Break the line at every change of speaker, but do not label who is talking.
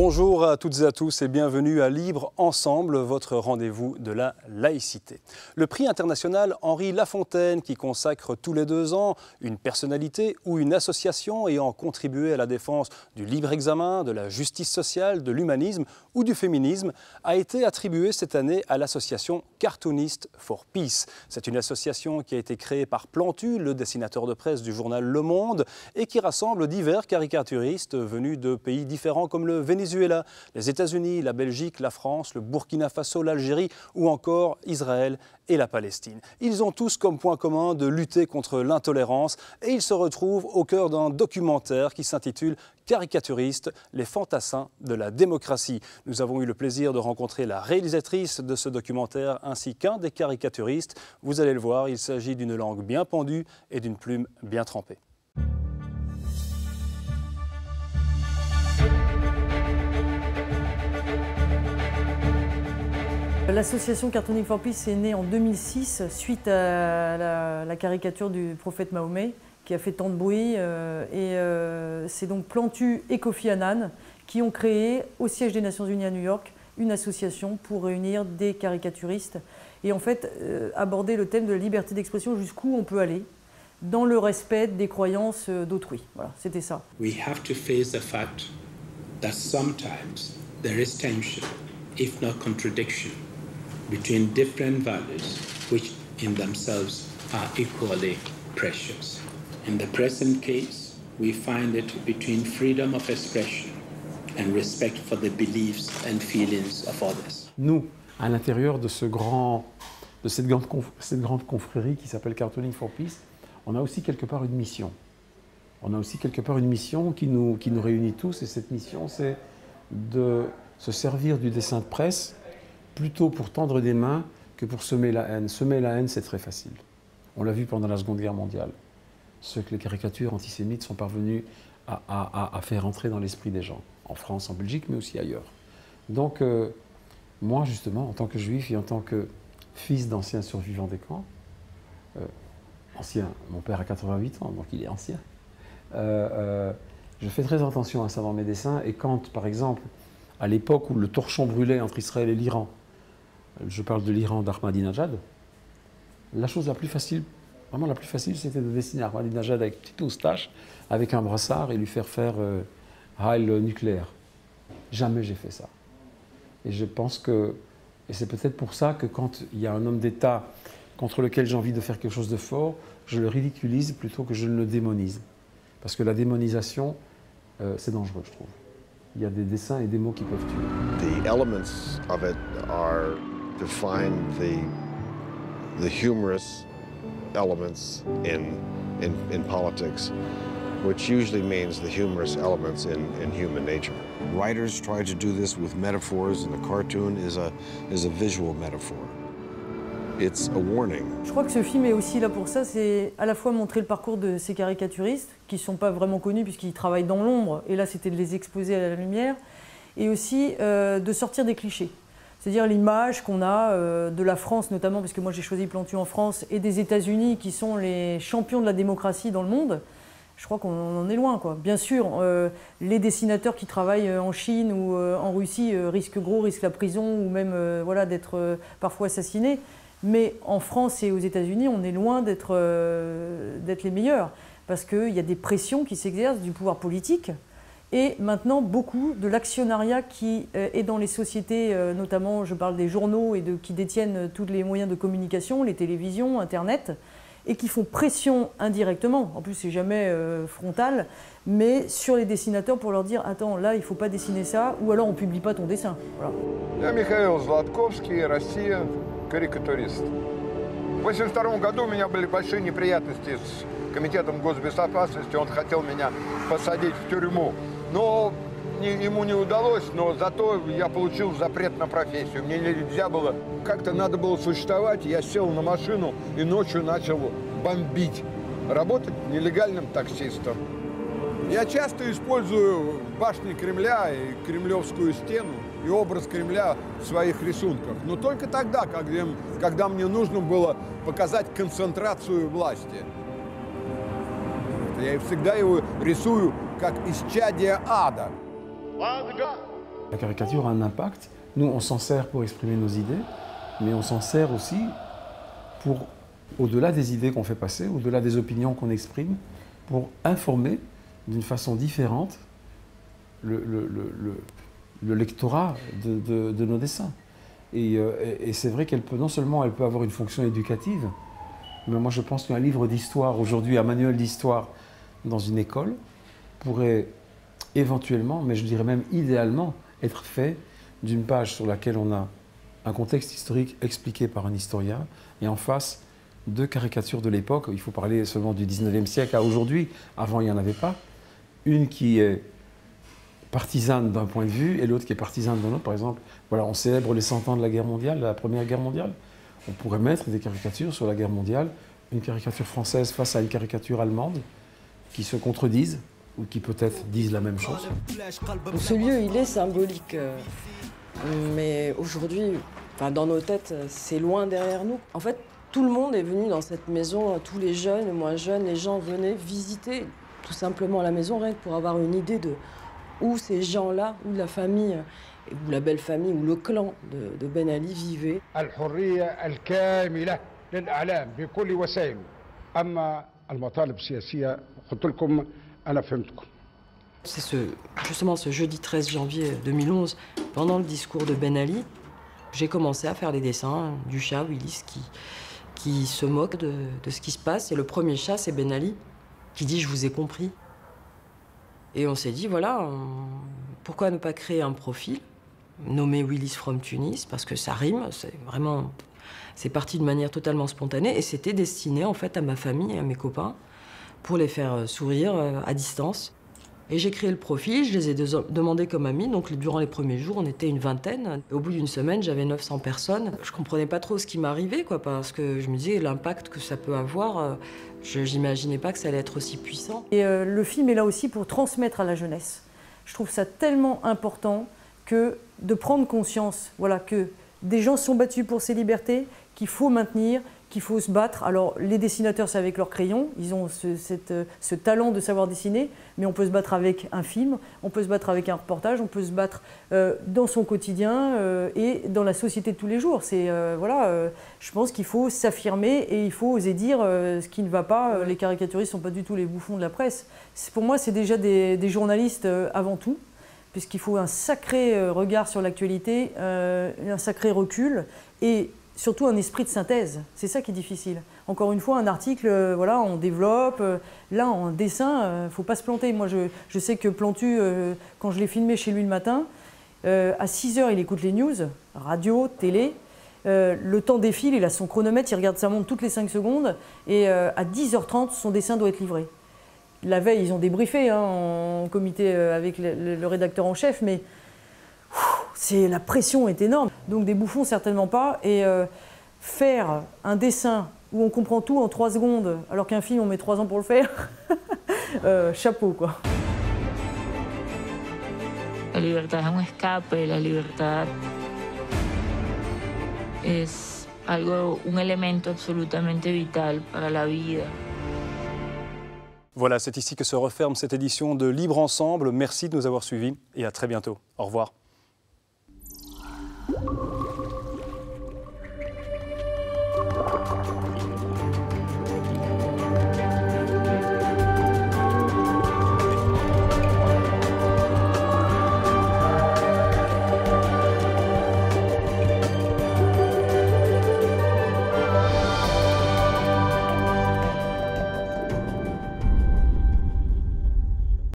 Bonjour à toutes et à tous et bienvenue à Libre Ensemble, votre rendez-vous de la laïcité. Le prix international Henri Lafontaine qui consacre tous les 2 ans une personnalité ou une association ayant contribué à la défense du libre examen, de la justice sociale, de l'humanisme ou du féminisme a été attribué cette année à l'association Cartoonists for Peace. C'est une association qui a été créée par Plantu, le dessinateur de presse du journal Le Monde, et qui rassemble divers caricaturistes venus de pays différents comme le Venezuela, les États-Unis, la Belgique, la France, le Burkina Faso, l'Algérie ou encore Israël et la Palestine. Ils ont tous comme point commun de lutter contre l'intolérance et ils se retrouvent au cœur d'un documentaire qui s'intitule Caricaturistes, les fantassins de la démocratie. Nous avons eu le plaisir de rencontrer la réalisatrice de ce documentaire ainsi qu'un des caricaturistes. Vous allez le voir, il s'agit d'une langue bien pendue et d'une plume bien trempée.
L'association Cartooning for Peace est née en 2006 suite à la caricature du prophète Mahomet qui a fait tant de bruit. C'est donc Plantu et Kofi Annan qui ont créé au siège des Nations Unies à New York une association pour réunir des caricaturistes et en fait aborder le thème de la liberté d'expression, jusqu'où on peut aller dans le respect des croyances d'autrui. Voilà, c'était ça.
We have to face the fact that sometimes there is tension, if not contradiction, between different values which in themselves are equally precious. In the present case, we find it between freedom of expression and respect for the beliefs and feelings of others.
Nous, à l'intérieur de cette grande confrérie qui s'appelle Cartooning for Peace, on a aussi quelque part une mission. On a aussi quelque part une mission qui nous réunit tous, et cette mission, c'est de se servir du dessin de presse plutôt pour tendre des mains que pour semer la haine. Semer la haine, c'est très facile. On l'a vu pendant la Seconde Guerre mondiale. Ce que les caricatures antisémites sont parvenues à faire entrer dans l'esprit des gens, en France, en Belgique, mais aussi ailleurs. Donc, moi, justement, en tant que juif et en tant que fils d'anciens survivants des camps, mon père a 88 ans, donc il est ancien, je fais très attention à ça dans mes dessins, et quand, par exemple, à l'époque où le torchon brûlait entre Israël et l'Iran, je parle de l'Iran d'Ahmadinejad, la chose la plus facile, vraiment la plus facile, c'était de dessiner Ahmadinejad avec une petite moustache, avec un brassard et lui faire Heil nucléaire. Jamais j'ai fait ça. Et je pense que, et c'est peut-être pour ça que quand il y a un homme d'État contre lequel j'ai envie de faire quelque chose de fort, je le ridiculise plutôt que je ne le démonise. Parce que la démonisation, c'est dangereux, je trouve. Il y a des dessins et des mots qui peuvent tuer.
The elements of it are to find the humorous elements in politics, which usually means the humorous elements in human nature. Writers try to do this with metaphors, and a cartoon is a visual metaphor. It's a warning.
Je crois que ce film est aussi là pour ça, c'est à la fois montrer le parcours de ces caricaturistes, qui ne sont pas vraiment connus puisqu'ils travaillent dans l'ombre, et là c'était de les exposer à la lumière, et aussi de sortir des clichés. C'est-à-dire l'image qu'on a de la France notamment, parce que moi j'ai choisi Plantu en France, et des États-Unis qui sont les champions de la démocratie dans le monde. Je crois qu'on en est loin, quoi. Bien sûr, les dessinateurs qui travaillent en Chine ou en Russie risquent la prison ou même voilà, d'être parfois assassinés. Mais en France et aux États-Unis, on est loin d'être les meilleurs, parce qu'il y a des pressions qui s'exercent du pouvoir politique, et maintenant beaucoup de l'actionnariat qui est dans les sociétés, notamment je parle des journaux et qui détiennent tous les moyens de communication, les télévisions, Internet, et qui font pression indirectement, en plus c'est jamais frontal, mais sur les dessinateurs pour leur dire « Attends, là il ne faut pas dessiner ça, ou alors on ne publie pas ton dessin. » Voilà.
Михаил Златковский, Россия, карикатурист. В 1982 году у меня были большие неприятности с Комитетом госбезопасности. Он хотел меня посадить в тюрьму. Но ему не удалось, но зато я получил запрет на профессию. Мне нельзя было, как-то надо было существовать. Я сел на машину и ночью начал бомбить. Работать нелегальным таксистом. Я часто использую башни Кремля и Кремлевскую стену и образ Кремля в своих рисунках. Но только тогда, когда мне нужно было показать концентрацию власти. Я всегда его рисую как исчадие ада.
La caricature a un impact. Nous, on s'en sert pour exprimer nos idées, mais on s'en sert aussi pour, au-delà des idées qu'on fait passer, au-delà des opinions qu'on exprime, pour informer d'une façon différente le lectorat de nos dessins. Et c'est vrai qu'elle peut, non seulement elle peut avoir une fonction éducative, mais moi je pense qu'un livre d'histoire aujourd'hui, un manuel d'histoire dans une école, pourrait éventuellement, mais je dirais même idéalement, être fait d'une page sur laquelle on a un contexte historique expliqué par un historien et en face deux caricatures de l'époque. Il faut parler seulement du 19e siècle à aujourd'hui, avant il n'y en avait pas. Une qui est partisane d'un point de vue et l'autre qui est partisane d'un autre. Par exemple, voilà, on célèbre les 100 ans de la guerre mondiale, de la Première Guerre mondiale. On pourrait mettre des caricatures sur la guerre mondiale, une caricature française face à une caricature allemande, qui se contredisent ou qui peut-être disent la même chose.
Ce lieu, il est symbolique, mais aujourd'hui, dans nos têtes, c'est loin derrière nous. En fait, tout le monde est venu dans cette maison, tous les jeunes, les moins jeunes, les gens venaient visiter tout simplement la maison, rien que pour avoir une idée de où ces gens-là, où la famille, ou la belle famille, ou le clan de Ben Ali vivait. C'est justement ce jeudi 13 janvier 2011, pendant le discours de Ben Ali, j'ai commencé à faire des dessins du chat Willis qui se moque de ce qui se passe. Et le premier chat, c'est Ben Ali, qui dit « Je vous ai compris ». Et on s'est dit, voilà, pourquoi ne pas créer un profil nommé Willis from Tunis, parce que ça rime, c'est parti de manière totalement spontanée, et c'était destiné en fait à ma famille et à mes copains, pour les faire sourire à distance. Et j'ai créé le profil, je les ai demandés comme amis, donc durant les premiers jours, on était une vingtaine. Au bout d'une semaine, j'avais 900 personnes. Je comprenais pas trop ce qui m'arrivait, quoi, parce que je me disais l'impact que ça peut avoir, je n'imaginais pas que ça allait être aussi puissant.
Et le film est là aussi pour transmettre à la jeunesse. Je trouve ça tellement important que de prendre conscience, voilà, que des gens se sont battus pour ces libertés, qu'il faut maintenir, qu'il faut se battre. Alors les dessinateurs, c'est avec leur crayon, ils ont ce talent de savoir dessiner, mais on peut se battre avec un film, on peut se battre avec un reportage, on peut se battre dans son quotidien et dans la société de tous les jours. Je pense qu'il faut s'affirmer et il faut oser dire ce qui ne va pas. Les caricaturistes ne sont pas du tout les bouffons de la presse. Pour moi, c'est déjà des journalistes avant tout, puisqu'il faut un sacré regard sur l'actualité, un sacré recul et surtout un esprit de synthèse. C'est ça qui est difficile. Encore une fois, un article, voilà, on développe. Là, en dessin, il ne faut pas se planter. Moi, je sais que Plantu, quand je l'ai filmé chez lui le matin, à 6 h, il écoute les news, radio, télé. Le temps défile, il a son chronomètre, il regarde sa montre toutes les 5 secondes. Et à 10 h 30, son dessin doit être livré. La veille, ils ont débriefé en comité avec le rédacteur en chef, mais la pression est énorme. Donc des bouffons, certainement pas. Et faire un dessin où on comprend tout en 3 secondes, alors qu'un film, on met 3 ans pour le faire, chapeau, quoi.
La libertad es un escape, la libertad es un elemento absolutamente vital para la vida.
Voilà, c'est ici que se referme cette édition de Libre Ensemble. Merci de nous avoir suivis et à très bientôt. Au revoir.